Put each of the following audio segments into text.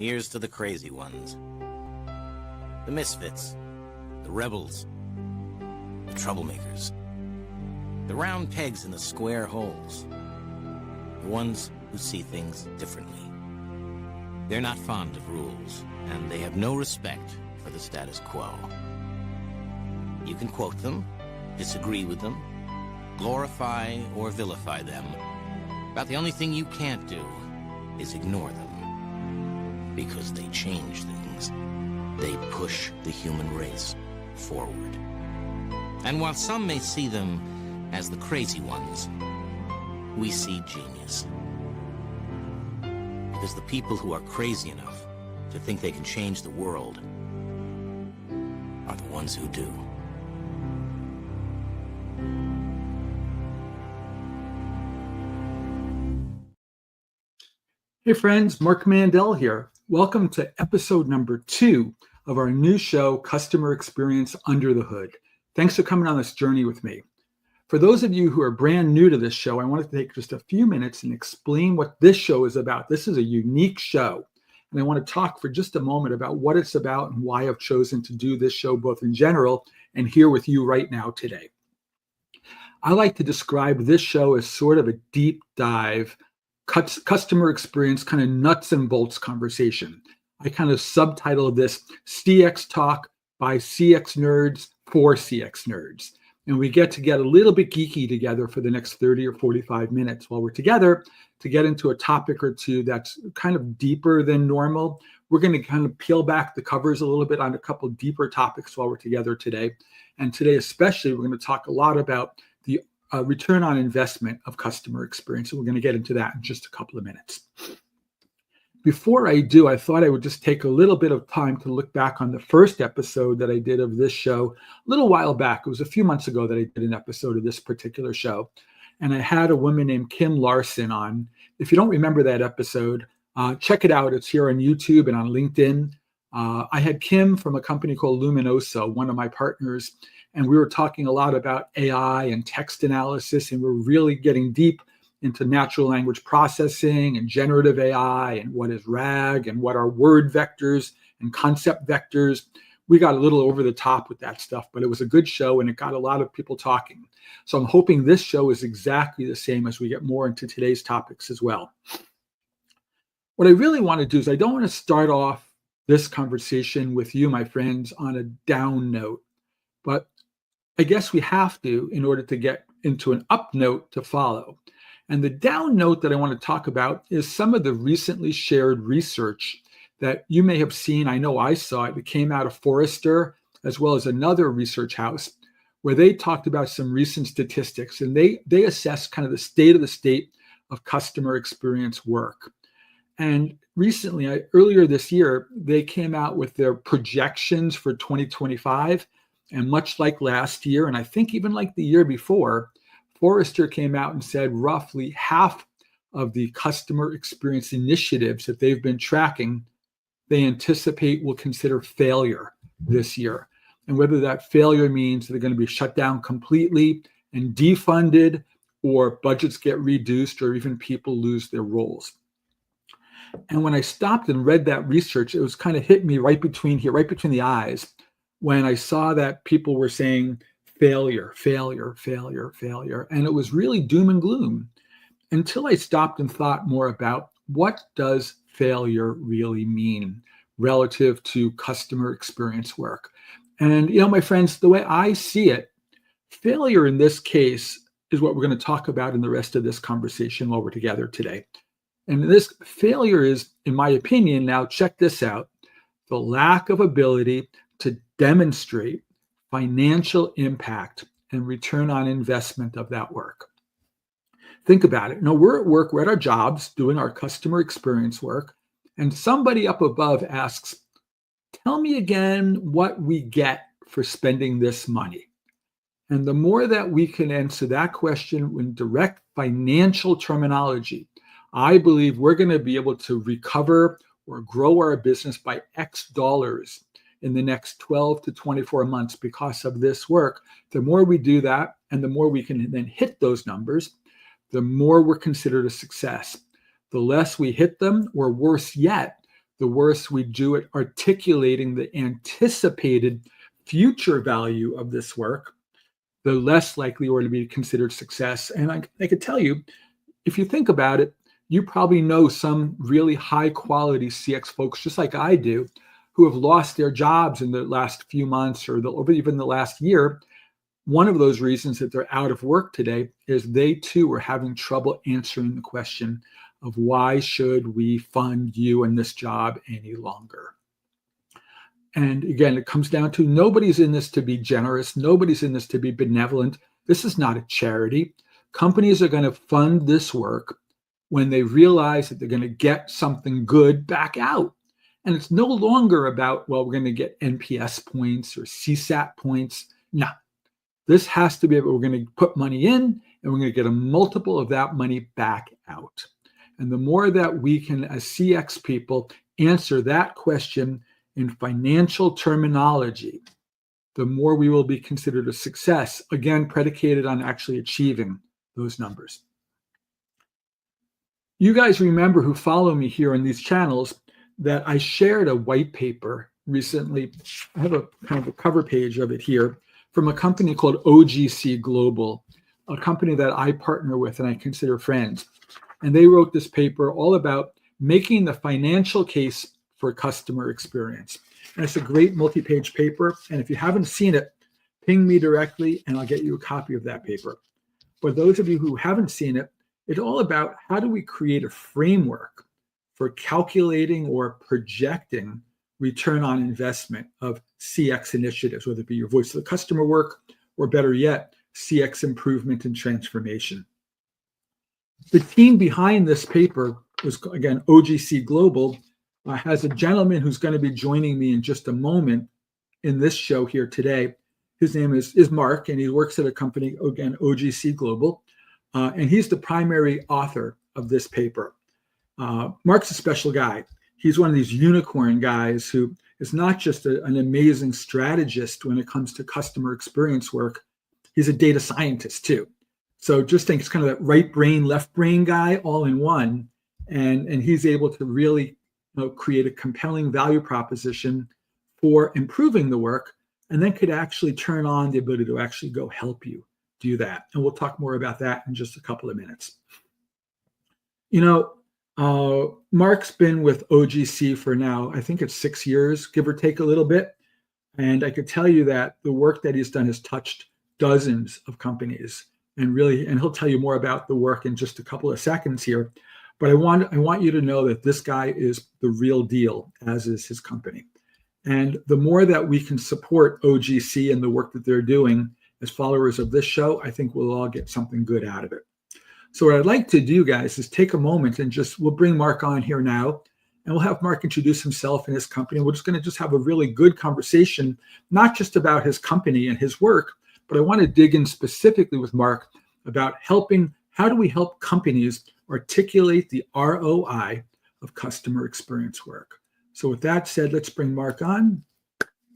Here's to the crazy ones. The misfits. The rebels. The troublemakers. The round pegs in the square holes. The ones who see things differently. They're not fond of rules, and they have no respect for the status quo. You can quote them, disagree with them, glorify or vilify them. But the only thing you can't do is ignore them. Because they change things. They push the human race forward. And while some may see them as the crazy ones, we see genius. Because the people who are crazy enough to think they can change the world are the ones who do. Hey friends, Marc Mandel here. Welcome to episode number 2 of our new show, Customer Experience Under the Hood. Thanks for coming on this journey with me. For those of you who are brand new to this show, I wanted to take just a few minutes and explain what this show is about. This is a unique show, and I want to talk for just a moment about what it's about and why I've chosen to do this show both in general and here with you right now today. I like to describe this show as sort of a deep dive customer experience, kind of nuts and bolts conversation. I kind of subtitled this CX Talk by CX Nerds for CX Nerds. And we get a little bit geeky together for the next 30 or 45 minutes while we're together to get into a topic or two that's kind of deeper than normal. We're going to kind of peel back the covers a little bit on a couple deeper topics while we're together today. And today especially, we're going to talk a lot about the return on investment of customer experience. And we're going to get into that in just a couple of minutes. Before I do, I thought I would just take a little bit of time to look back on the first episode that I did of this show a little while back. It was a few months ago that I did an episode of this particular show. And I had a woman named Kim Larson on. If you don't remember that episode, check it out. It's here on YouTube and on LinkedIn. I had Kim from a company called Luminoso, one of my partners, and we were talking a lot about AI and text analysis, and we're really getting deep into natural language processing and generative AI and what is RAG and what are word vectors and concept vectors. We got a little over the top with that stuff, but it was a good show and it got a lot of people talking. So I'm hoping this show is exactly the same as we get more into today's topics as well. What I really want to do is I don't want to start off this conversation with you, my friends, on a down note, but I guess we have to in order to get into an up note to follow. And the down note that I want to talk about is some of the recently shared research that you may have seen. I know I saw it. It came out of Forrester as well as another research house where they talked about some recent statistics, and they assessed kind of the state of customer experience work. And recently, earlier this year, they came out with their projections for 2025. And much like last year, and I think even like the year before, Forrester came out and said roughly half of the customer experience initiatives that they've been tracking, they anticipate will consider failure this year. And whether that failure means they're going to be shut down completely and defunded, or budgets get reduced, or even people lose their roles. And when I stopped and read that research, it was kind of hit me right between the eyes, when I saw that people were saying failure, failure, failure, failure. And it was really doom and gloom until I stopped and thought more about what does failure really mean relative to customer experience work. And, my friends, the way I see it, failure in this case is what we're going to talk about in the rest of this conversation while we're together today. And this failure is, in my opinion, now check this out, the lack of ability to demonstrate financial impact and return on investment of that work. Think about it. We're at work, we're at our jobs doing our customer experience work, and somebody up above asks, tell me again what we get for spending this money. And the more that we can answer that question in direct financial terminology, I believe we're going to be able to recover or grow our business by X dollars in the next 12 to 24 months because of this work. The more we do that, and the more we can then hit those numbers, the more we're considered a success. The less we hit them, or worse yet, the worse we do at articulating the anticipated future value of this work, the less likely we're to be considered success. And I could tell you, if you think about it, you probably know some really high quality CX folks, just like I do, who have lost their jobs in the last few months or even the last year. One of those reasons that they're out of work today is they too are having trouble answering the question of why should we fund you in this job any longer? And again, it comes down to nobody's in this to be generous. Nobody's in this to be benevolent. This is not a charity. Companies are going to fund this work when they realize that they're going to get something good back out. And it's no longer about, well, we're going to get NPS points or CSAT points. No, this has to be, we're going to put money in and we're going to get a multiple of that money back out. And the more that we can, as CX people, answer that question in financial terminology, the more we will be considered a success, again, predicated on actually achieving those numbers. You guys remember, who follow me here on these channels, that I shared a white paper recently. I have a kind of a cover page of it here from a company called OGC Global, a company that I partner with and I consider friends. And they wrote this paper all about making the financial case for customer experience. And it's a great multi-page paper. And if you haven't seen it, ping me directly and I'll get you a copy of that paper. For those of you who haven't seen it, it's all about how do we create a framework for calculating or projecting return on investment of CX initiatives, whether it be your voice of the customer work, or better yet, CX improvement and transformation. The team behind this paper was, again, OGC Global, has a gentleman who's going to be joining me in just a moment in this show here today. His name is Marc, and he works at a company, again, OGC Global, and he's the primary author of this paper. Marc's a special guy. He's one of these unicorn guys who is not just an amazing strategist when it comes to customer experience work. He's a data scientist too. So just think it's kind of that right brain, left brain guy all in one. And he's able to really create a compelling value proposition for improving the work, and then could actually turn on the ability to actually go help you do that. And we'll talk more about that in just a couple of minutes. Marc's been with OGC for now, I think it's 6 years, give or take a little bit. And I could tell you that the work that he's done has touched dozens of companies, and he'll tell you more about the work in just a couple of seconds here. But I want you to know that this guy is the real deal, as is his company. And the more that we can support OGC and the work that they're doing as followers of this show, I think we'll all get something good out of it. So what I'd like to do, guys, is take a moment and we'll bring Marc on here now, and we'll have Marc introduce himself and his company. We're just going to have a really good conversation, not just about his company and his work, but I want to dig in specifically with Marc about how do we help companies articulate the ROI of customer experience work. So with that said, let's bring Marc on.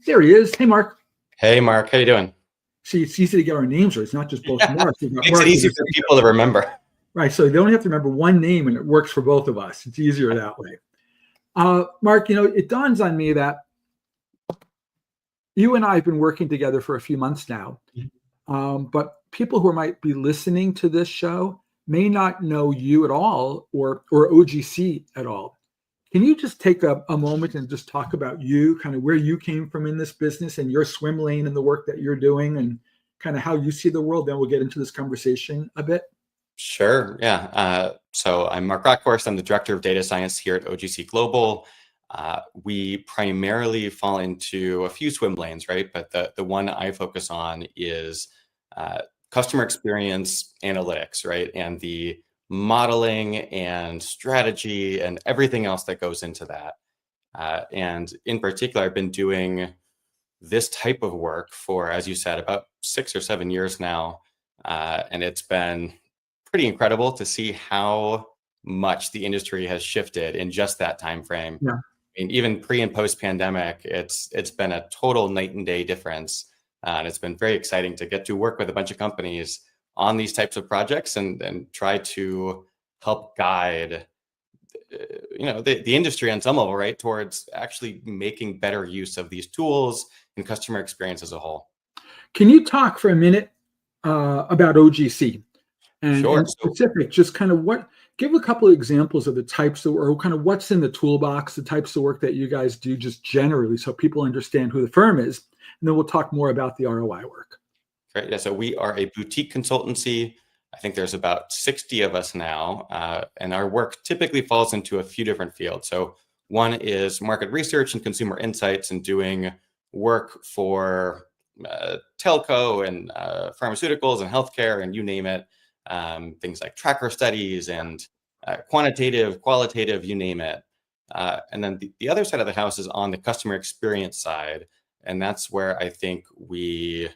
There he is. Hey, Marc. Hey, Marc. How you doing? See, it's easy to get our names right. It's not just both Marcs. Makes it easy for people to remember. Right. So they only have to remember one name, and it works for both of us. It's easier that way. Marc, it dawns on me that you and I have been working together for a few months now. But people who might be listening to this show may not know you at all or OGC at all. Can you just take a moment and just talk about you, kind of where you came from in this business and your swim lane and the work that you're doing and kind of how you see the world? Then we'll get into this conversation a bit. Sure. Yeah. So I'm Marc Rauckhorst. I'm the director of data science here at OGC Global. We primarily fall into a few swim lanes, right? But the one I focus on is customer experience analytics, right? And the modeling and strategy and everything else that goes into that. And in particular, I've been doing this type of work for, as you said, about 6 or 7 years now. And it's been pretty incredible to see how much the industry has shifted in just that time frame. Yeah. I mean, even pre and post pandemic, it's been a total night and day difference. And it's been very exciting to get to work with a bunch of companies on these types of projects and try to help guide the industry on some level, right, towards actually making better use of these tools and customer experience as a whole. Can you talk for a minute about OGC and Sure. in specific, just kind of give a couple of examples of the types of, or kind of what's in the toolbox, the types of work that you guys do just generally so people understand who the firm is. And then we'll talk more about the ROI work. Right. Yeah. So we are a boutique consultancy. I think there's about 60 of us now, and our work typically falls into a few different fields. So one is market research and consumer insights and doing work for telco and pharmaceuticals and healthcare and you name it, things like tracker studies and quantitative, qualitative, you name it. And then the other side of the house is on the customer experience side. And that's where I think we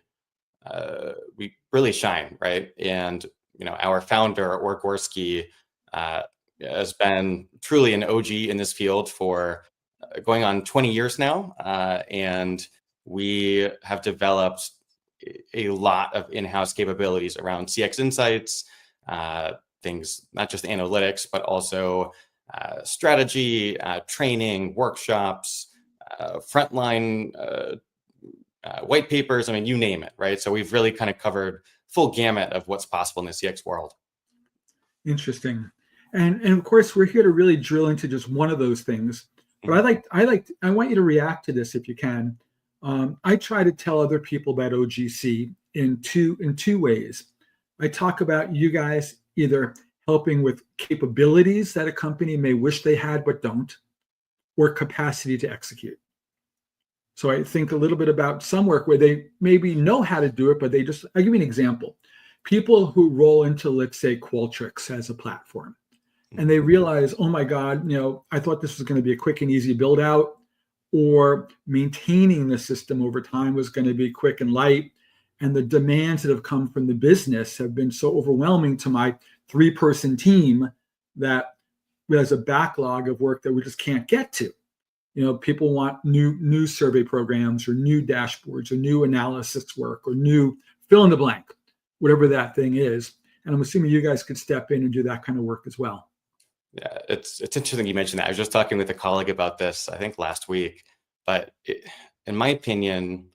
really shine, right? And our founder, Orgorsky, has been truly an OG in this field for going on 20 years now. And we have developed a lot of in-house capabilities around CX insights, things, not just analytics, but also strategy, training, workshops, frontline white papers. I mean, you name it, right? So we've really kind of covered full gamut of what's possible in the CX world. Interesting. And of course, we're here to really drill into just one of those things. But I want you to react to this if you can. I try to tell other people about OGC in two ways. I talk about you guys either helping with capabilities that a company may wish they had but don't, or capacity to execute. So I think a little bit about some work where they maybe know how to do it, but I'll give you an example. People who roll into, let's say, Qualtrics as a platform, and they realize, oh my God, I thought this was going to be a quick and easy build out, or maintaining the system over time was going to be quick and light. And the demands that have come from the business have been so overwhelming to my 3-person team that there's a backlog of work that we just can't get to. People want new survey programs or new dashboards or new analysis work or new fill in the blank, whatever that thing is. And I'm assuming you guys could step in and do that kind of work as well. Yeah, it's interesting you mentioned that. I was just talking with a colleague about this, I think last week. But in my opinion,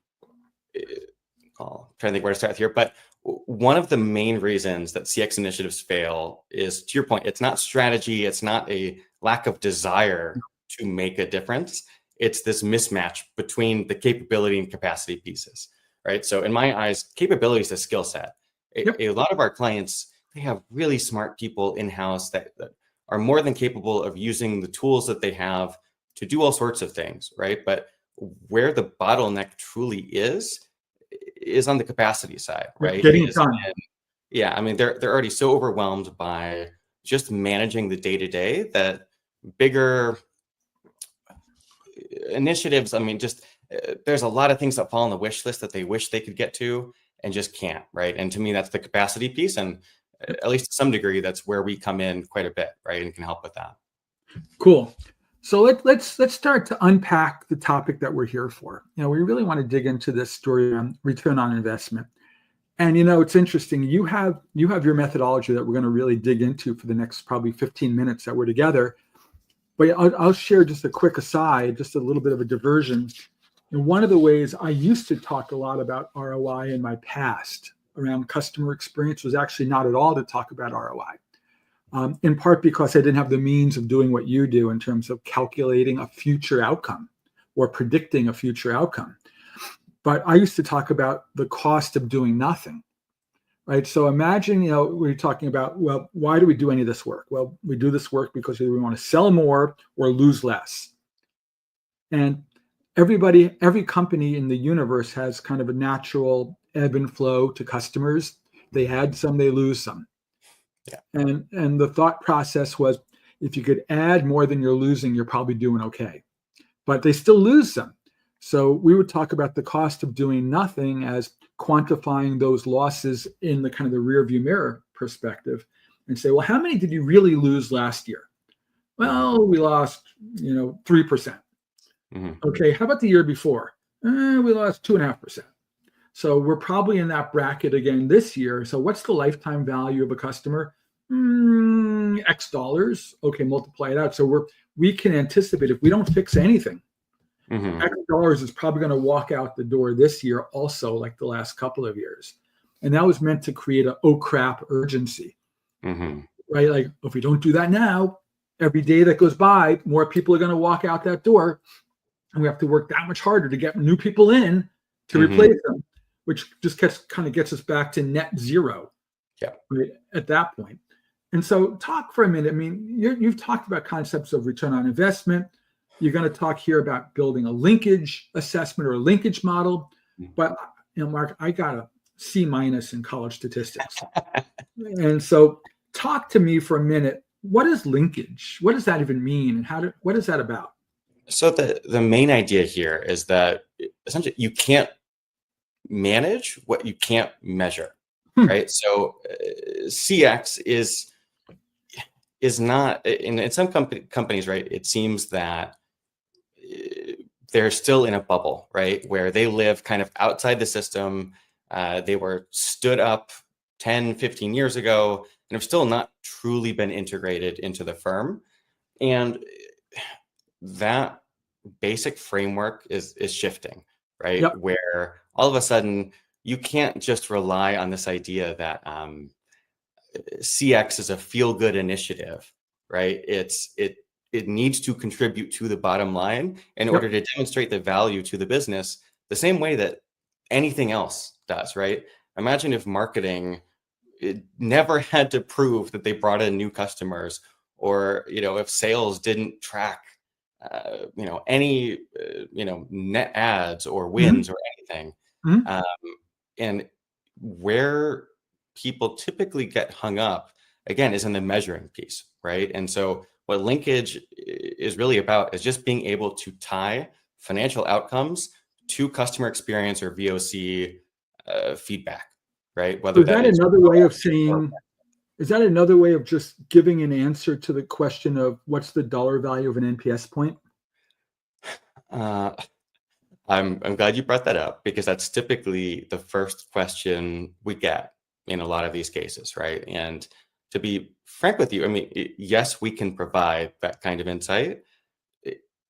I'm trying to think where to start here. But one of the main reasons that CX initiatives fail is, to your point, it's not strategy. It's not a lack of desire to make a difference. It's this mismatch between the capability and capacity pieces, right? So in my eyes, capability is a skill set. A lot of our clients, they have really smart people in-house that are more than capable of using the tools that they have to do all sorts of things, right? But where the bottleneck truly is on the capacity side, right? Getting it done. Yeah, I mean, they're already so overwhelmed by just managing the day-to-day that bigger initiatives, I mean, just there's a lot of things that fall on the wish list that they wish they could get to and just can't, right? And to me, that's the capacity piece. And at least to some degree, that's where we come in quite a bit, right? And can help with that. Cool. So let's start to unpack the topic that we're here for. We really want to dig into this story on return on investment. And it's interesting. You have your methodology that we're going to really dig into for the next probably 15 minutes that we're together. But I'll share just a quick aside, just a little bit of a diversion. And one of the ways I used to talk a lot about ROI in my past around customer experience was actually not at all to talk about ROI. In part because I didn't have the means of doing what you do in terms of calculating a future outcome or predicting a future outcome. But I used to talk about the cost of doing nothing, right? So imagine, we're talking about, well, why do we do any of this work? Well, we do this work because either we want to sell more or lose less. And every company in the universe has kind of a natural ebb and flow to customers. They add some, they lose some. Yeah. And the thought process was, if you could add more than you're losing, you're probably doing okay. But they still lose some. So we would talk about the cost of doing nothing as quantifying those losses in the kind of the rear view mirror perspective and say, well, how many did you really lose last year? Well, we lost, 3%. Mm-hmm. Okay, how about the year before? We lost 2.5%. So we're probably in that bracket again this year. So what's the lifetime value of a customer? costing X dollars. Okay, multiply it out. So we can anticipate if we don't fix anything, X dollars is probably going to walk out the door this year also, like the last couple of years. And that was meant to create a oh crap urgency, right? Like if we don't do that now, every day that goes by, more people are going to walk out that door, and we have to work that much harder to get new people in to replace them, which just kind of gets us back to net zero. Yeah. Right, at that point. And so talk for a minute. I mean, you've talked about concepts of return on investment. You're going to talk here about building a linkage assessment or a linkage model. But, Mark, I got a C- in college statistics. And so talk to me for a minute. What is linkage? What does that even mean? And what is that about? So the main idea here is that essentially you can't manage what you can't measure, right? So CX is not in some companies, right? It seems that they're still in a bubble, right? Where they live kind of outside the system. They were stood up 10, 15 years ago and have still not truly been integrated into the firm. And that basic framework is shifting, right? Yep. Where all of a sudden you can't just rely on this idea that CX is a feel-good initiative, right? It needs to contribute to the bottom line in order to demonstrate the value to the business the same way that anything else does, right? Imagine if marketing never had to prove that they brought in new customers, or if sales didn't track any net ads or wins or anything. And where people typically get hung up again is in the measuring piece, right? And so what linkage is really about is just being able to tie financial outcomes to customer experience or VOC feedback, right? Whether Is that is another way of saying? Is that another way of just giving an answer to the question of what's the dollar value of an NPS point? I'm glad you brought that up, because that's typically the first question we get in a lot of these cases, right? And to be frank with you, I mean, yes, we can provide that kind of insight.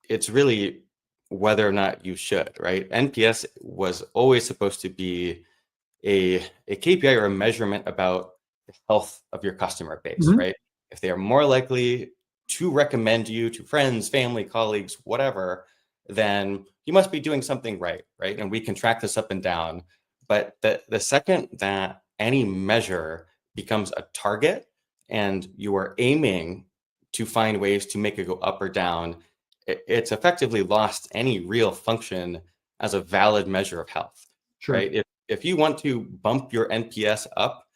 It's really whether or not you should, right? NPS was always supposed to be a KPI or a measurement about the health of your customer base, right? If they are more likely to recommend you to friends, family, colleagues, whatever, then you must be doing something right? And we can track this up and down. But the second that any measure becomes a target and you are aiming to find ways to make it go up or down, it's effectively lost any real function as a valid measure of health, right? If you want to bump your NPS up,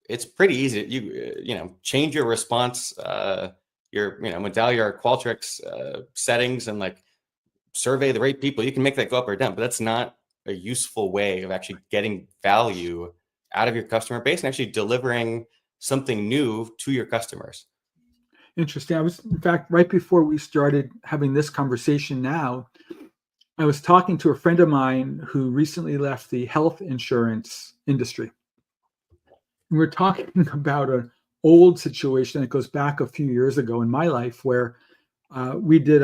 it's pretty easy. You change your response, your Medallia or Qualtrics settings, and like survey the right people. You can make that go up or down, but that's not a useful way of actually getting value out of your customer base and actually delivering something new to your customers. Interesting. I was, in fact, right before we started having this conversation now, I was talking to a friend of mine who recently left the health insurance industry. And we're talking about an old situation that goes back a few years ago in my life, where we did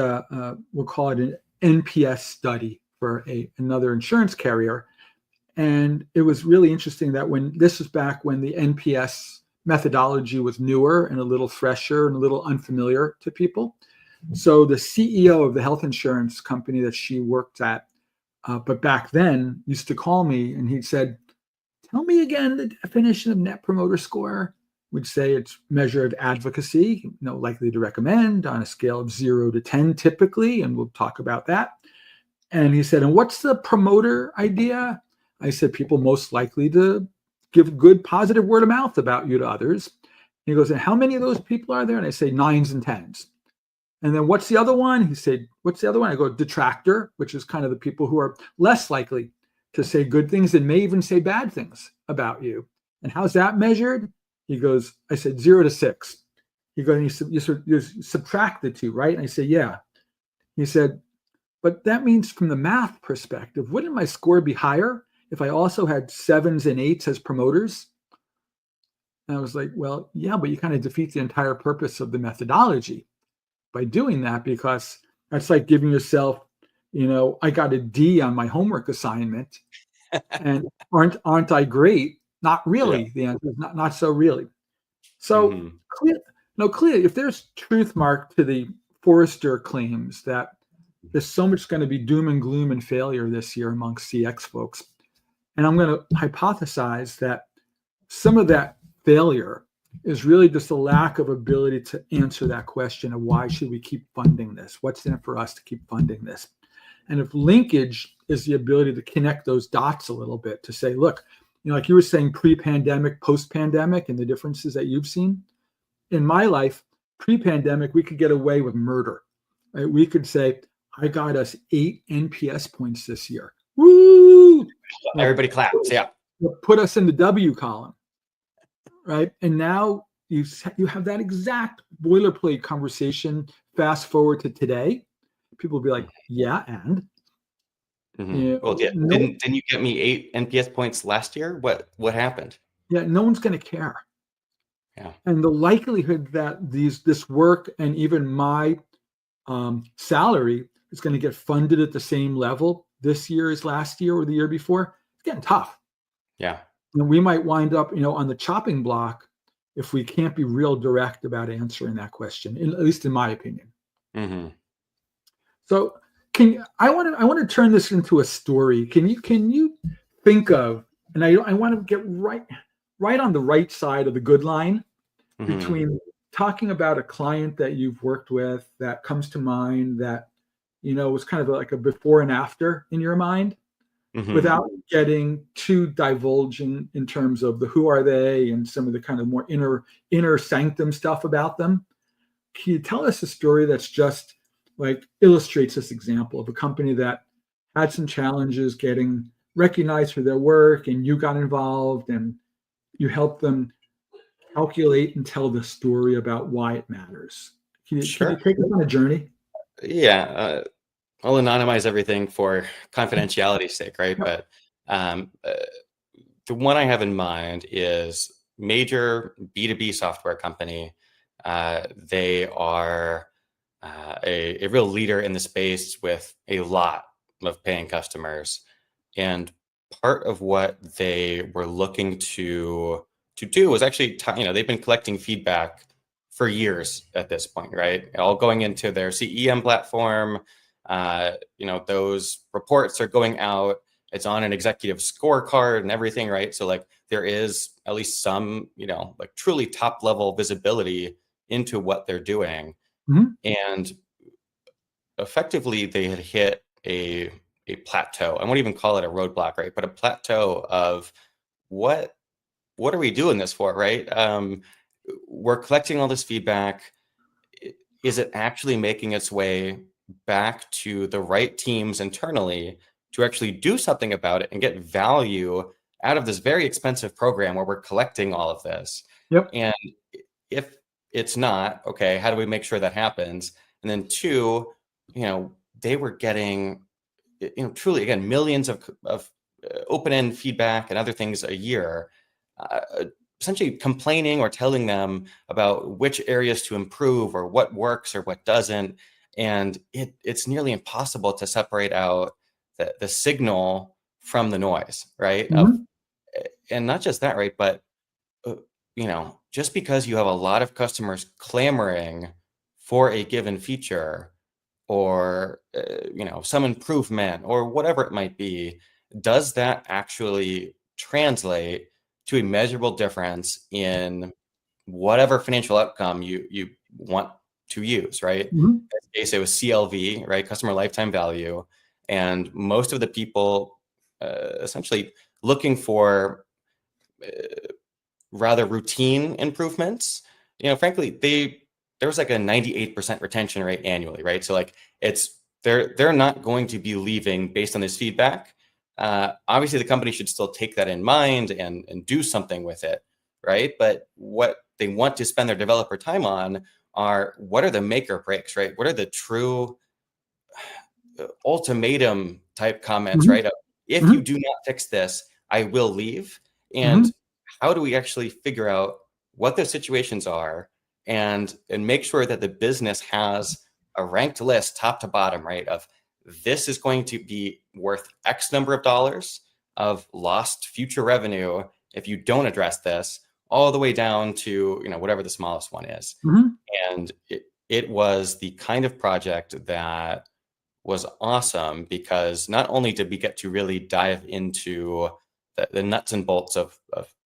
we'll call it an NPS study for another insurance carrier. And it was really interesting that this was back when the NPS methodology was newer and a little fresher and a little unfamiliar to people. So the CEO of the health insurance company that she worked at, but back then, used to call me and he said, "Tell me again the definition of Net Promoter Score." We'd say it's measure of advocacy, likely to recommend on a scale of 0 to 10 typically, and we'll talk about that. And he said, "And what's the promoter idea?" I said, "People most likely to give good positive word of mouth about you to others." He goes, "And how many of those people are there?" And I say 9s and 10s. And then what's the other one? He said, "What's the other one?" I go, "Detractor," which is kind of the people who are less likely to say good things and may even say bad things about you. "And how's that measured?" He goes, I said 0 to 6. He goes, you subtract the two, right? And I say, "Yeah." He said, "But that means from the math perspective, wouldn't my score be higher if I also had 7s and 8s as promoters?" And I was like, well, yeah, but you kind of defeat the entire purpose of the methodology by doing that, because that's like giving yourself, I got a D on my homework assignment, and aren't I great? Not Yeah. really. The answer is not so really. So Hmm. clearly, if there's truth, Mark, to the Forrester claims that there's so much going to be doom and gloom and failure this year amongst CX folks, and I'm going to hypothesize that some of that failure is really just a lack of ability to answer that question of why should we keep funding this? What's in it for us to keep funding this? And if linkage is the ability to connect those dots a little bit, to say, look, like you were saying, pre-pandemic, post-pandemic, and the differences that you've seen. In my life, pre-pandemic, we could get away with murder. Right? We could say, I got us 8 NPS points this year. Woo! Everybody claps. Yeah. Put us in the W column. Right? And now you have that exact boilerplate conversation. Fast forward to today, people will be like, yeah, and Well, yeah, didn't you get me 8 NPS points last year? What happened? Yeah, no one's going to care. Yeah. And the likelihood that this work and even my salary is going to get funded at the same level this year as last year or the year before, it's getting tough. Yeah. And we might wind up, on the chopping block if we can't be real direct about answering that question, at least in my opinion. Mm-hmm. So I want to turn this into a story. Can you think of, and I want to get right on the right side of the good line between talking about a client that you've worked with that comes to mind that, was kind of like a before and after in your mind, without getting too divulging in terms of the who are they and some of the kind of more inner sanctum stuff about them. Can you tell us a story that's just like illustrates this example of a company that had some challenges getting recognized for their work, and you got involved and you helped them calculate and tell the story about why it matters? Can you take us on a journey? Yeah. I'll anonymize everything for confidentiality's sake, right? Yep. But the one I have in mind is major B2B software company. They are a real leader in the space with a lot of paying customers. And part of what they were looking to do was actually, they've been collecting feedback for years at this point, right? All going into their CEM platform. Those reports are going out. It's on an executive scorecard and everything, right? So like there is at least some, like truly top level visibility into what they're doing. And effectively they had hit a plateau. I won't even call it a roadblock, right? But a plateau of what are we doing this for, right? We're collecting all this feedback. Is it actually making its way back to the right teams internally to actually do something about it and get value out of this very expensive program where we're collecting all of this? Yep. And if it's not, okay, how do we make sure that happens? And then 2, they were getting, truly, again, millions of open-end feedback and other things a year, essentially complaining or telling them about which areas to improve or what works or what doesn't. And it's nearly impossible to separate out the signal from the noise, right? And not just that, right? But, just because you have a lot of customers clamoring for a given feature or, some improvement or whatever it might be, does that actually translate to a measurable difference in whatever financial outcome you want to use, right? In this case, it was CLV, right? Customer lifetime value. And most of the people essentially looking for rather routine improvements, frankly, there was like a 98% retention rate annually, right? So like they're not going to be leaving based on this feedback. Obviously, the company should still take that in mind and do something with it, right? But what they want to spend their developer time on are what are the make or breaks, right? What are the true ultimatum type comments, right? If you do not fix this, I will leave. And how do we actually figure out what those situations are and make sure that the business has a ranked list top to bottom, right? Of this is going to be worth X number of dollars of lost future revenue if you don't address this, all the way down to, whatever the smallest one is. Mm-hmm. And it was the kind of project that was awesome because not only did we get to really dive into the nuts and bolts of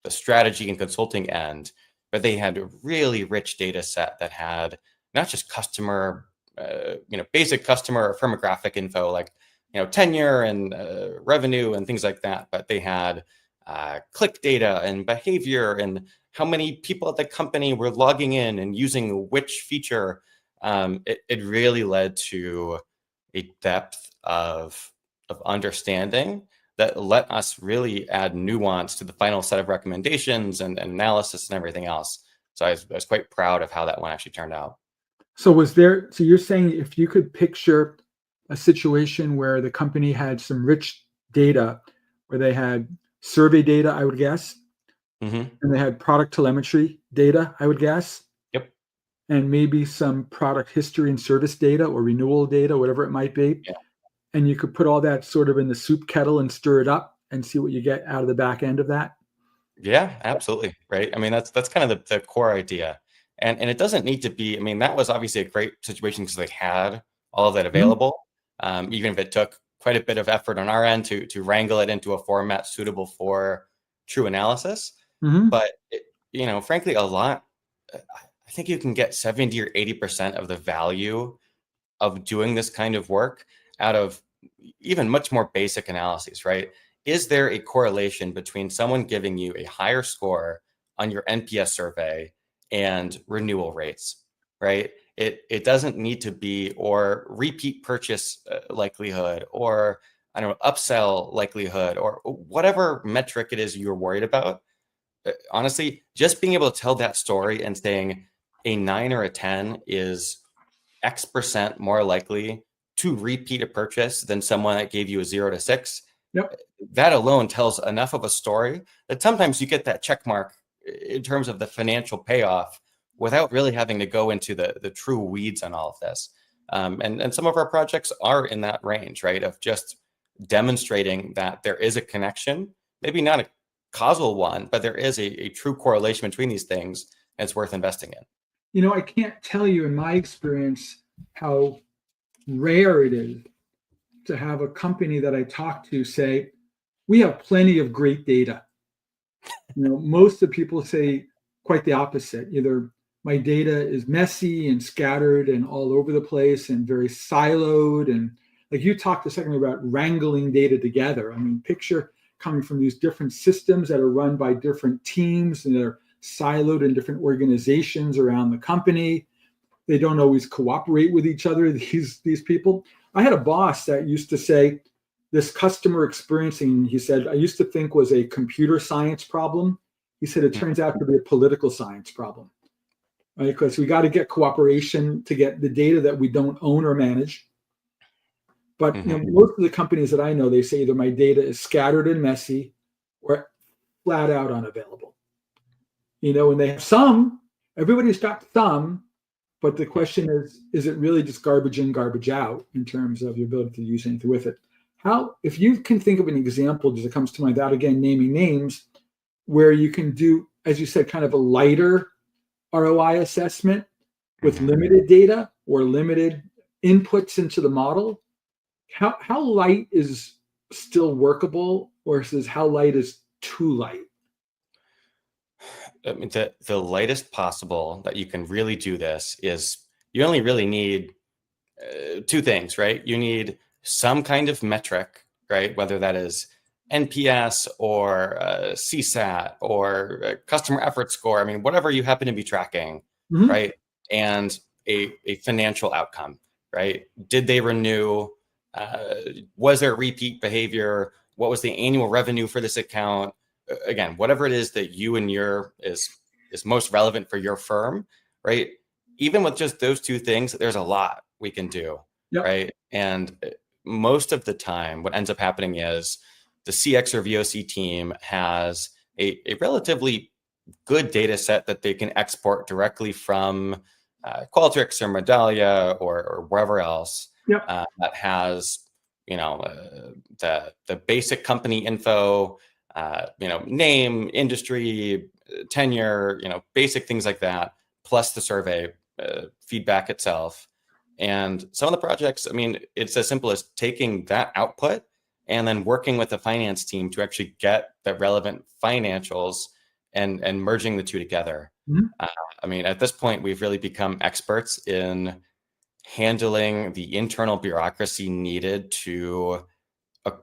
the strategy and consulting end, but they had a really rich data set that had not just customer, basic customer firmographic info like, tenure and revenue and things like that, but they had click data and behavior and how many people at the company were logging in and using which feature. It really led to a depth of understanding that let us really add nuance to the final set of recommendations and analysis and everything else. So I was quite proud of how that one actually turned out. So you're saying if you could picture a situation where the company had some rich data, where they had survey data, I would guess, Mm-hmm. and they had product telemetry data, I would guess, Yep. and maybe some product history and service data or renewal data, whatever it might be. Yeah. And you could put all that sort of in the soup kettle and stir it up and see what you get out of the back end of that. Yeah, absolutely. Right. I mean, that's kind of the core idea. And it doesn't need to be, I mean, that was obviously a great situation because they had all of that available. Even if it took quite a bit of effort on our end to wrangle it into a format suitable for true analysis. Mm-hmm. But, frankly, I think you can get 70 or 80% of the value of doing this kind of work out of even much more basic analyses, right? Is there a correlation between someone giving you a higher score on your NPS survey and renewal rates, right? It doesn't need to be, or repeat purchase likelihood, or I don't know, upsell likelihood, or whatever metric it is you're worried about. Honestly, just being able to tell that story and saying a 9 or a 10 is X% more likely to repeat a purchase than someone that gave you a 0 to 6. Yep. That alone tells enough of a story that sometimes you get that check mark in terms of the financial payoff without really having to go into the true weeds on all of this. And some of our projects are in that range, right? Of just demonstrating that there is a connection, maybe not a causal one, but there is a true correlation between these things, and it's worth investing in. I can't tell you in my experience how rare it is to have a company that I talk to say, we have plenty of great data. Most of the people say quite the opposite. Either my data is messy and scattered and all over the place and very siloed. And like you talked a second about wrangling data together. I mean, picture coming from these different systems that are run by different teams and they're siloed in different organizations around the company. They don't always cooperate with each other, these people. I had a boss that used to say, this customer experience, and he said, I used to think was a computer science problem. He said, it turns out to be a political science problem, right? Because we got to get cooperation to get the data that we don't own or manage. But most of the companies that I know, they say either my data is scattered and messy or flat out unavailable. And they have some, everybody's got some, but the question is it really just garbage in, garbage out in terms of your ability to use anything with it? If you can think of an example, as it comes to mind, without again naming names, where you can do, as you said, kind of a lighter ROI assessment with limited data or limited inputs into the model, how light is still workable versus how light is too light? I mean, the lightest possible that you can really do this is you only really need two things, right? You need some kind of metric, right? Whether that is NPS or CSAT or customer effort score. I mean, whatever you happen to be tracking, right? And a financial outcome, right? Did they renew? Was there repeat behavior? What was the annual revenue for this account? Again, whatever it is that you and is most relevant for your firm, right? Even with just those two things, there's a lot we can do, right? And most of the time, what ends up happening is the CX or VOC team has a relatively good data set that they can export directly from Qualtrics or Medallia or wherever else. Yep. That has, the basic company info, name, industry, tenure, basic things like that, plus the survey feedback itself. And some of the projects, I mean, it's as simple as taking that output and then working with the finance team to actually get the relevant financials and merging the two together. Mm-hmm. I mean, at this point, we've really become experts in handling the internal bureaucracy needed to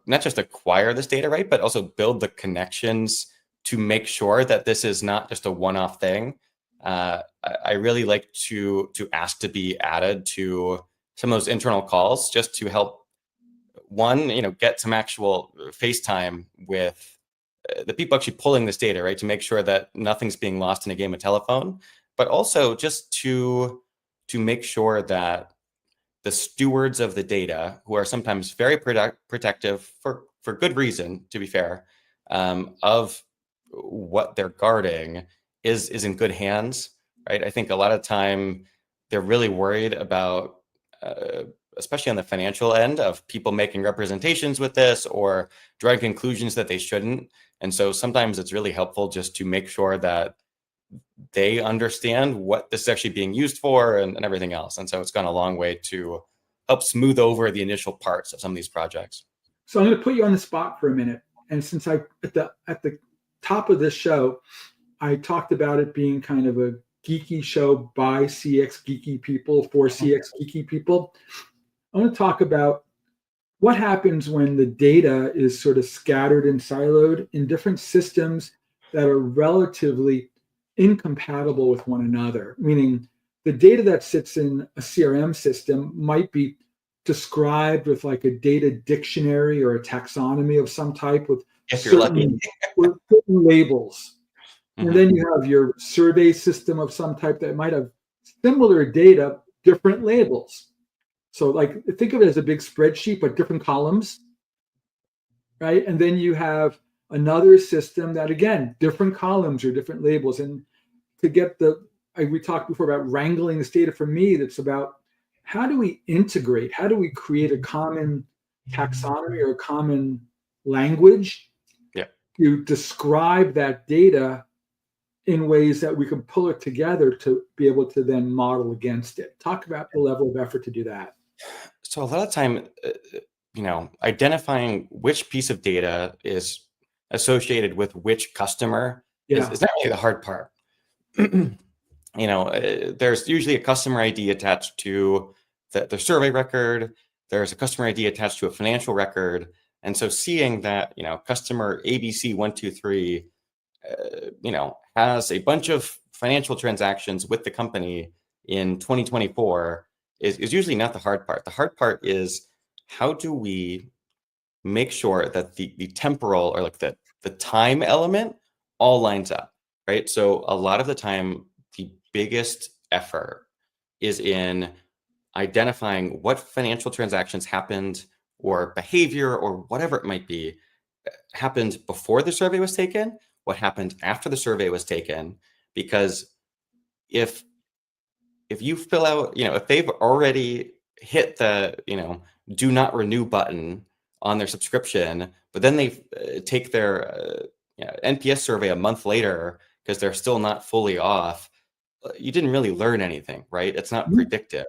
not just acquire this data, right, but also build the connections to make sure that this is not just a one-off thing. I really like to ask to be added to some of those internal calls just to help, one, get some actual face time with the people actually pulling this data, right, to make sure that nothing's being lost in a game of telephone, but also just to make sure that the stewards of the data, who are sometimes very protective for good reason, to be fair, of what they're guarding is in good hands, right? I think a lot of time they're really worried about, especially on the financial end, of people making representations with this or drawing conclusions that they shouldn't. And so sometimes it's really helpful just to make sure that they understand what this is actually being used for and everything else. And so it's gone a long way to help smooth over the initial parts of some of these projects. So I'm going to put you on the spot for a minute. And since at the top of this show, I talked about it being kind of a geeky show by CX geeky people for CX geeky people, I want to talk about what happens when the data is sort of scattered and siloed in different systems that are relatively incompatible with one another, meaning the data that sits in a CRM system might be described with like a data dictionary or a taxonomy of some type with certain labels. And then you have your survey system of some type that might have similar data, different labels. So like, think of it as a big spreadsheet, but different columns, right? And then you have another system that, again, different columns or different labels. And to get we talked before about wrangling this data. For me, that's about how do we integrate? How do we create a common taxonomy or a common language to describe that data in ways that we can pull it together to be able to then model against it? Talk about the level of effort to do that. So a lot of time, identifying which piece of data is associated with which customer is not really the hard part. There's usually a customer ID attached to the survey record. There's a customer ID attached to a financial record. And so seeing that, customer ABC123, has a bunch of financial transactions with the company in 2024 is usually not the hard part. The hard part is, how do we make sure that the temporal or like the time element all lines up, right? So a lot of the time, the biggest effort is in identifying what financial transactions happened or behavior or whatever it might be happened before the survey was taken, what happened after the survey was taken. Because if you fill out, if they've already hit the, do not renew button on their subscription, but then they take their NPS survey a month later because they're still not fully off, you didn't really learn anything, right? It's not predictive.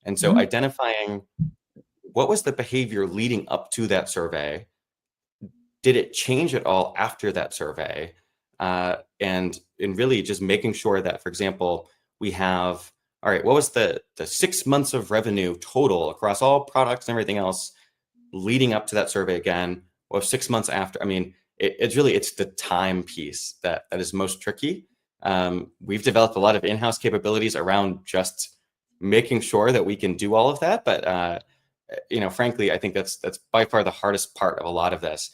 And so identifying what was the behavior leading up to that survey, did it change at all after that survey? And really just making sure that, for example, we have, all right, what was the 6 months of revenue total across all products and everything else leading up to that survey again, or 6 months after? I mean, it's the time piece that is most tricky. We've developed a lot of in-house capabilities around just making sure that we can do all of that. But, frankly, I think that's by far the hardest part of a lot of this.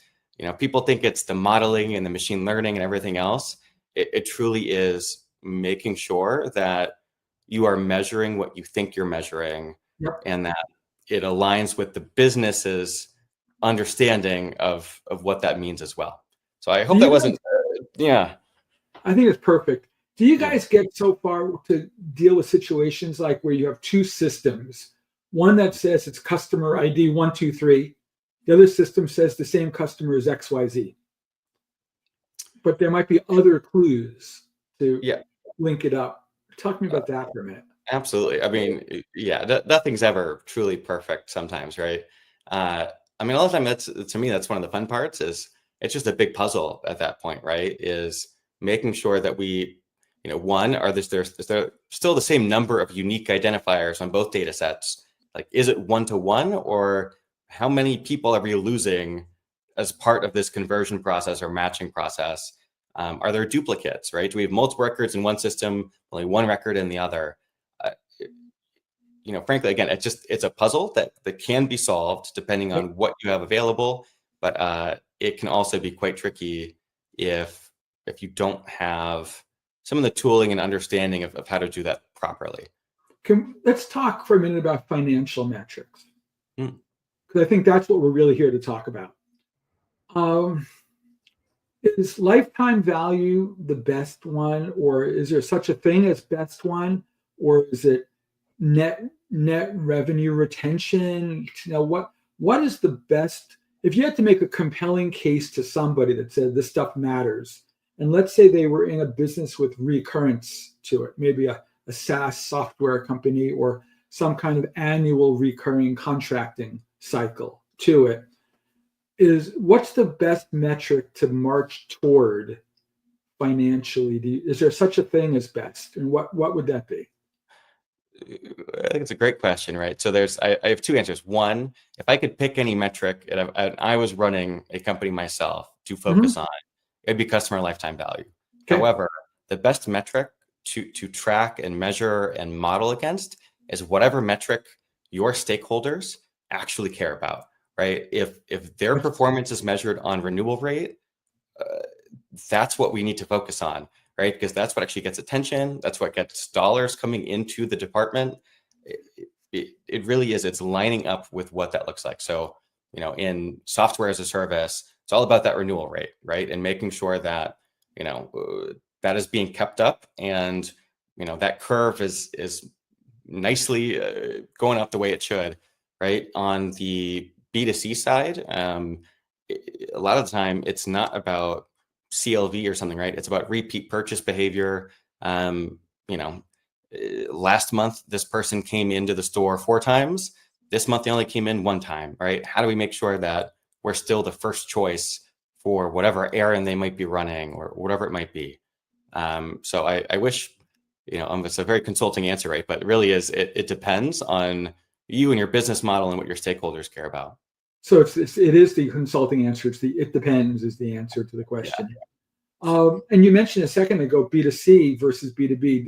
People think it's the modeling and the machine learning and everything else. It truly is making sure that you are measuring what you think you're measuring, and that it aligns with the business's understanding of what that means as well. So I hope that wasn't, I think it's perfect. Do you guys get so far to deal with situations like where you have two systems, one that says it's customer ID 123, the other system says the same customer is XYZ, but there might be other clues to link it up. Talk to me about that for a minute. Absolutely. I mean, nothing's ever truly perfect sometimes, right? I mean, all the time, to me, that's one of the fun parts is it's just a big puzzle at that point, right? Is making sure that we, one, there's still the same number of unique identifiers on both data sets. Like, is it one-to-one, or how many people are we losing as part of this conversion process or matching process? Are there duplicates, right? Do we have multiple records in one system, only one record in the other? Frankly, again, it's a puzzle that can be solved depending on what you have available, but it can also be quite tricky if you don't have some of the tooling and understanding of how to do that properly. Let's talk for a minute about financial metrics, because I think that's what we're really here to talk about. Is lifetime value the best one, or is there such a thing as best one, or is it net revenue retention? What is the best? If you had to make a compelling case to somebody that said this stuff matters, and let's say they were in a business with recurrence to it, maybe a SaaS software company or some kind of annual recurring contracting cycle to it, what's the best metric to march toward financially? Is there such a thing as best, and what would that be? I think it's a great question, right? So I have two answers. One, if I could pick any metric and I was running a company myself to focus on, it'd be customer lifetime value. Okay. However, the best metric to track and measure and model against is whatever metric your stakeholders actually care about, right? If their performance is measured on renewal rate, that's what we need to focus on. Right? Because that's what actually gets attention. That's what gets dollars coming into the department. It really is. It's lining up with what that looks like. So, in software as a service, it's all about that renewal rate, right? And making sure that, that is being kept up, and, that curve is nicely going up the way it should, right? On the B2C side, a lot of the time it's not about CLV or something, right? It's about repeat purchase behavior. Last month, this person came into the store 4 times. This month, they only came in 1 time, right? How do we make sure that we're still the first choice for whatever errand they might be running or whatever it might be? So I wish, it's a very consulting answer, right? But it really is, it depends on you and your business model and what your stakeholders care about. So it is the consulting answer. It depends is the answer to the question. Yeah. And you mentioned a second ago B2C versus B2B.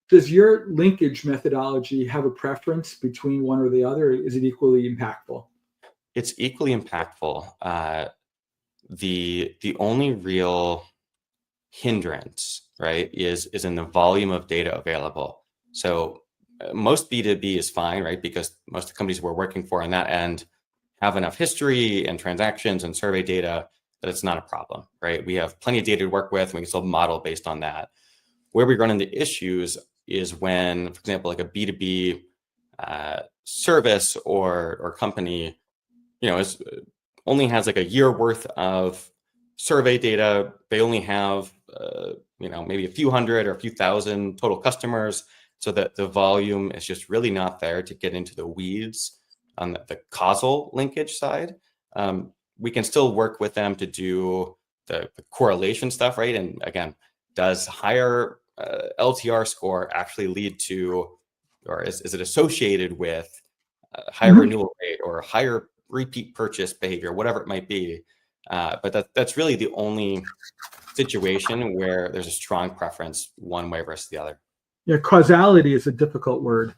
Does your linkage methodology have a preference between one or the other? Is it equally impactful? It's equally impactful. The only real hindrance, right, is in the volume of data available. So most B2B is fine, right, because most of the companies we're working for on that end have enough history and transactions and survey data that it's not a problem, right? We have plenty of data to work with, and we can still model based on that. Where we run into issues is when, for example, like a B2B service or company, only has like a year worth of survey data. They only have, maybe a few hundred or a few thousand total customers, so that the volume is just really not there to get into the weeds on the causal linkage side. We can still work with them to do the correlation stuff, right? And again, does higher LTR score actually lead to, or is it associated with higher renewal rate or higher repeat purchase behavior, whatever it might be? But that's really the only situation where there's a strong preference one way versus the other. Yeah, causality is a difficult word.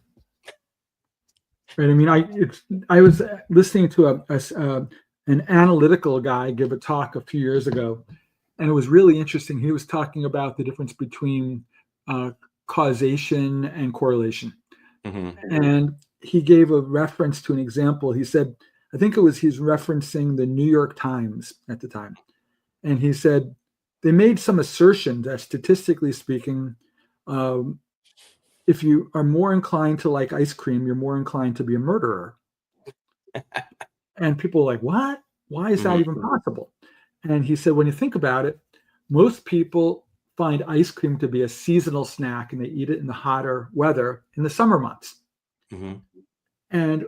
Right. I mean, I was listening to an analytical guy give a talk a few years ago, and it was really interesting. He was talking about the difference between causation and correlation. And he gave a reference to an example. He said, he's referencing the New York Times at the time. And he said, they made some assertion that statistically speaking, if you are more inclined to like ice cream, you're more inclined to be a murderer. And people are like, what? Why is that even possible? And he said, when you think about it, most people find ice cream to be a seasonal snack and they eat it in the hotter weather in the summer months. And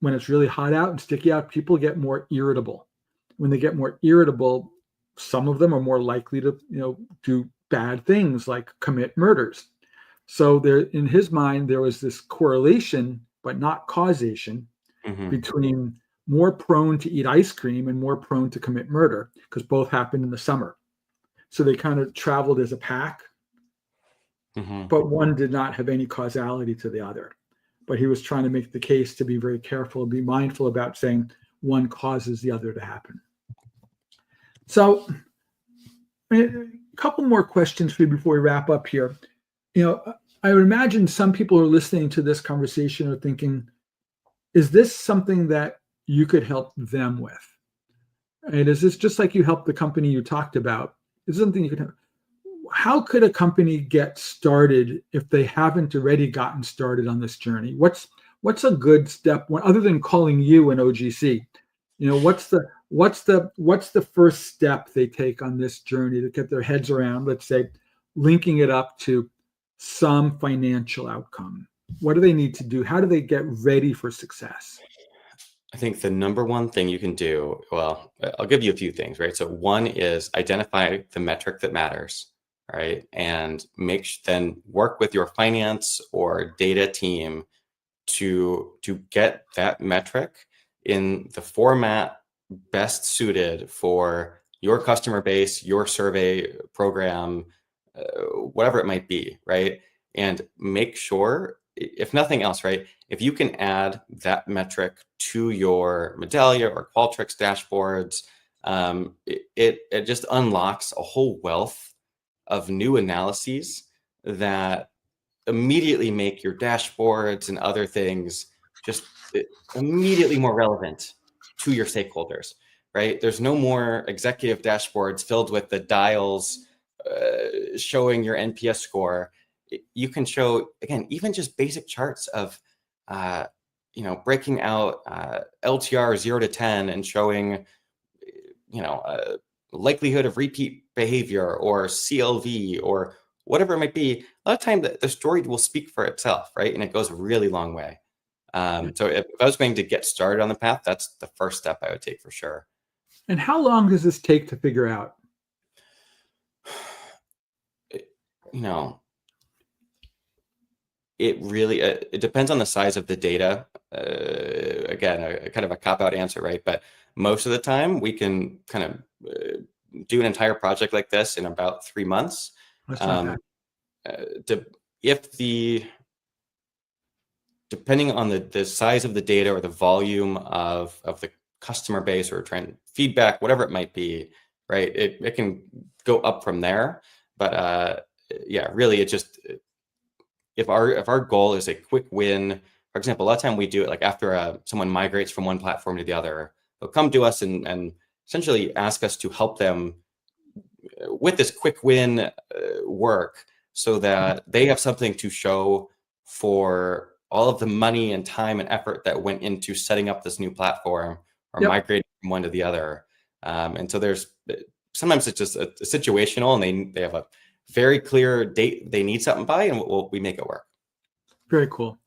when it's really hot out and sticky out, people get more irritable. When they get more irritable, some of them are more likely to, do bad things like commit murders. So there, in his mind, there was this correlation, but not causation, between more prone to eat ice cream and more prone to commit murder, because both happened in the summer. So they kind of traveled as a pack, but one did not have any causality to the other. But he was trying to make the case to be very careful and be mindful about saying one causes the other to happen. So a couple more questions for you before we wrap up here. I would imagine some people who are listening to this conversation are thinking, is this something that you could help them with? And is this just like you helped the company you talked about? Is this something you could help? How could a company get started if they haven't already gotten started on this journey? What's a good step other than calling you an OGC? What's the first step they take on this journey to get their heads around, let's say, linking it up to some financial outcome? What do they need to do? How do they get ready for success? I think the number one thing you can do, well, I'll give you a few things, right? So one is identify the metric that matters, right? And then work with your finance or data team to get that metric in the format best suited for your customer base, your survey program, whatever it might be, right? And make sure, if nothing else, right, if you can add that metric to your Medallia or Qualtrics dashboards, it just unlocks a whole wealth of new analyses that immediately make your dashboards and other things just immediately more relevant to your stakeholders, right? There's no more executive dashboards filled with the dials showing your NPS score. You can show, again, even just basic charts of, breaking out LTR 0 to 10 and showing, likelihood of repeat behavior or CLV or whatever it might be. A lot of time the story will speak for itself, right? And it goes a really long way. So if I was going to get started on the path, that's the first step I would take for sure. And how long does this take to figure out? It really, it depends on the size of the data. Again, kind of a cop-out answer, right? But most of the time we can kind of do an entire project like this in about 3 months. Depending on the size of the data or the volume of the customer base or trend feedback, whatever it might be, right? It can go up from there. But really, it just, if our goal is a quick win, for example, a lot of time we do it like after someone migrates from one platform to the other, they'll come to us and essentially ask us to help them with this quick win work so that they have something to show for all of the money and time and effort that went into setting up this new platform or migrating from one to the other. And so sometimes it's just a situational, and they have a very clear date they need something by, and we make it work. Very cool.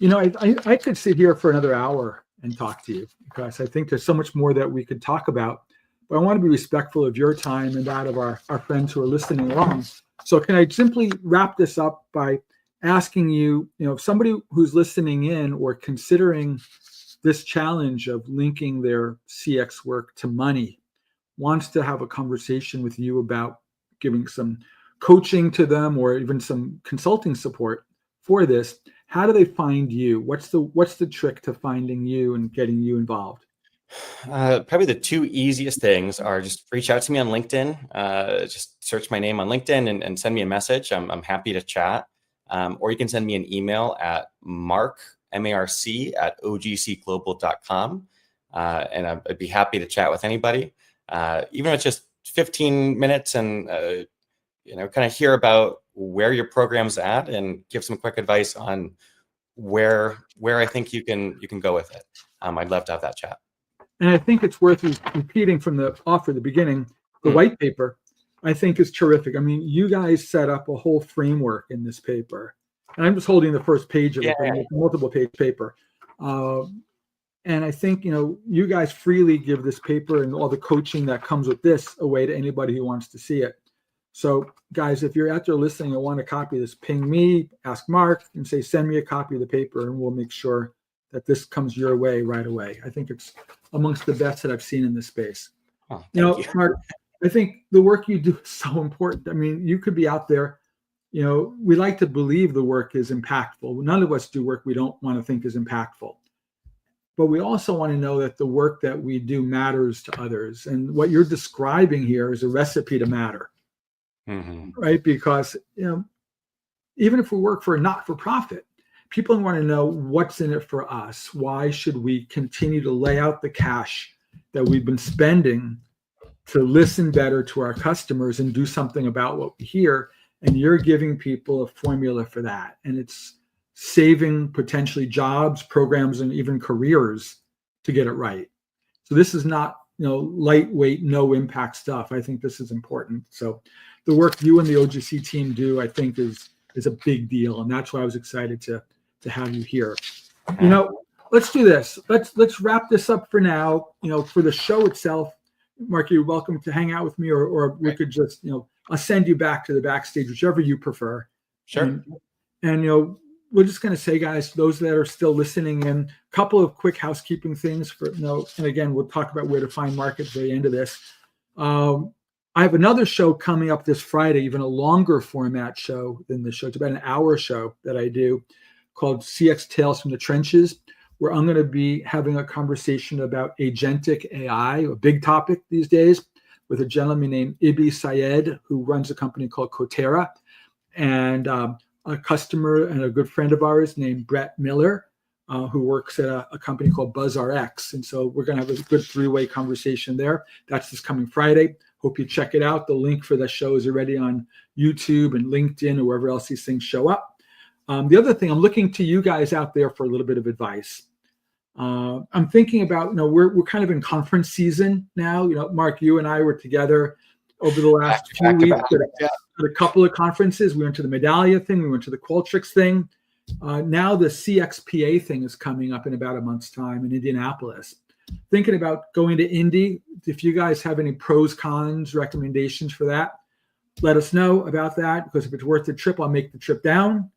I could sit here for another hour and talk to you because I think there's so much more that we could talk about, but I want to be respectful of your time and that of our friends who are listening along. So can I simply wrap this up by asking you, if somebody who's listening in or considering this challenge of linking their CX work to money wants to have a conversation with you about giving some coaching to them or even some consulting support for this, how do they find you? What's the trick to finding you and getting you involved? Probably the two easiest things are just reach out to me on LinkedIn. Just search my name on LinkedIn and send me a message. I'm happy to chat. Or you can send me an email at marc, M-A-R-C, @ogcglobal.com. And I'd be happy to chat with anybody. Even if it's just 15 minutes and kind of hear about where your program's at and give some quick advice on where I think you can go with it. I'd love to have that chat. And I think it's worth repeating from the offer at the beginning, the white paper, I think is terrific. I mean, you guys set up a whole framework in this paper. And I'm just holding the first page of it, but it's a multiple page paper. And I think, you guys freely give this paper and all the coaching that comes with this away to anybody who wants to see it. So guys, if you're out there listening and want a copy of this, ping me, ask Mark, and say, send me a copy of the paper, and we'll make sure that this comes your way right away. I think it's amongst the best that I've seen in this space. Oh, thank you. Mark, I think the work you do is so important. I mean, you could be out there, we like to believe the work is impactful. None of us do work we don't want to think is impactful. But we also want to know that the work that we do matters to others. And what you're describing here is a recipe to matter. Right? Because, even if we work for a not-for-profit, people want to know what's in it for us. Why should we continue to lay out the cash that we've been spending to listen better to our customers and do something about what we hear? And you're giving people a formula for that. And it's saving potentially jobs, programs, and even careers to get it right. So this is not, lightweight, no impact stuff. I think this is important. So the work you and the OGC team do, I think is a big deal. And that's why I was excited to have you here. Let's do this. Let's wrap this up for now. For the show itself, Mark, you're welcome to hang out with me, or we could just, I'll send you back to the backstage, whichever you prefer. Sure. And we're just going to say, guys, those that are still listening in, a couple of quick housekeeping things for, and again, we'll talk about where to find Mark at the end of this. I have another show coming up this Friday, even a longer format show than this show. It's about an hour show that I do called CX Tales from the Trenches, where I'm going to be having a conversation about agentic AI, a big topic these days, with a gentleman named Ibi Syed, who runs a company called Cotera, and a customer and a good friend of ours named Brett Miller, who works at a company called BuzzRx. And so we're going to have a good three-way conversation there. That's this coming Friday. Hope you check it out. The link for the show is already on YouTube and LinkedIn or wherever else these things show up. The other thing, I'm looking to you guys out there for a little bit of advice. I'm thinking about, we're kind of in conference season now. Mark, you and I were together over the last few weeks at a couple of conferences. We went to the Medallia thing. We went to the Qualtrics thing. Now the CXPA thing is coming up in about a month's time in Indianapolis. Thinking about going to Indy. If you guys have any pros, cons, recommendations for that, let us know about that, because if it's worth the trip, I'll make the trip down.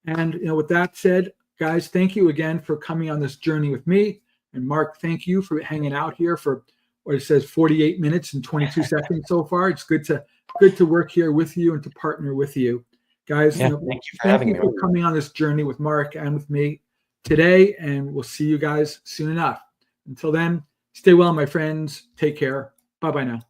And with that said, guys, thank you again for coming on this journey with me. And Mark, thank you for hanging out here for what it says 48 minutes and 22 seconds so far. It's good to work here with you and to partner with you. Guys, thank you for coming on this journey with Mark and with me today. And we'll see you guys soon enough. Until then, stay well, my friends. Take care. Bye-bye now.